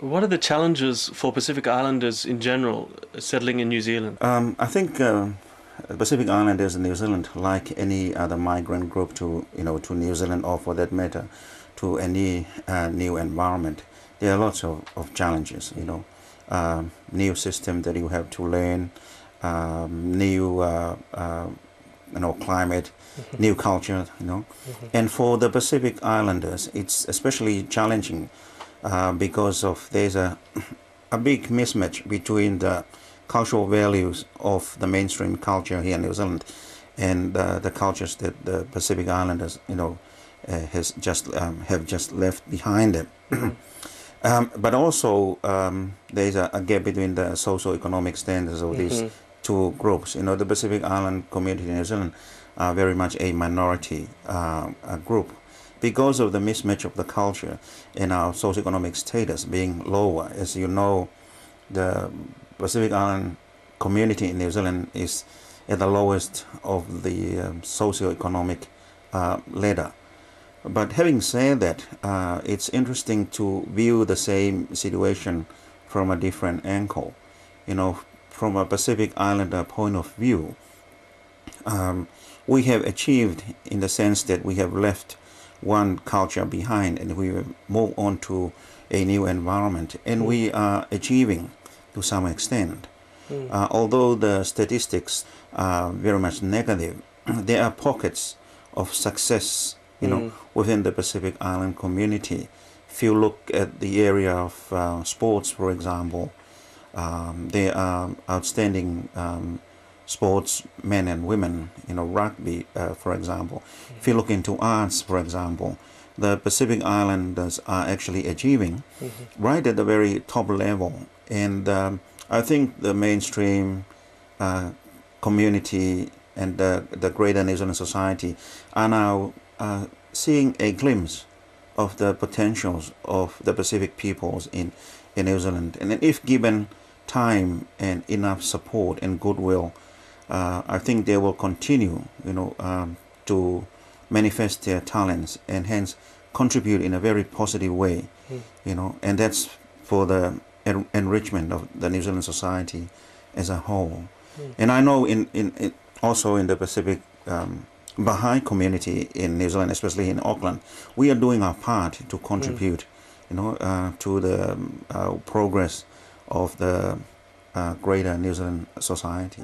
What are the challenges for Pacific Islanders in general settling in New Zealand? I think Pacific Islanders in New Zealand, like any other migrant group to to New Zealand, or for that matter, to any new environment, there are lots of challenges. New system that you have to learn, new climate, new culture. And for the Pacific Islanders, it's especially challenging because of there's a big mismatch between the cultural values of the mainstream culture here in New Zealand and the cultures that the Pacific Islanders have just left behind them. But also there's a gap between the socio-economic standards of these two groups. The Pacific Island community in New Zealand are very much a minority group because of the mismatch of the culture and our socio-economic status being lower. As you know, the Pacific Island community in New Zealand is at the lowest of the socio-economic ladder. But having said that, it's interesting to view the same situation from a different angle. From a Pacific Islander point of view, we have achieved in the sense that we have left one culture behind and we have moved on to a new environment, and we are achieving to some extent. Although the statistics are very much negative, there are pockets of success within the Pacific Island community. If you look at the area of sports, for example, there are outstanding sportsmen and women, rugby, for example. If you look into arts, for example, the Pacific Islanders are actually achieving right at the very top level. And I think the mainstream community and the greater New Zealand society are now seeing a glimpse of the potentials of the Pacific peoples in New Zealand. And if given time and enough support and goodwill, I think they will continue, to manifest their talents and hence contribute in a very positive way, and that's for the enrichment of the New Zealand society as a whole. And I know in also in the Pacific Baha'i community in New Zealand, especially in Auckland, we are doing our part to contribute, to the progress of the greater New Zealand society.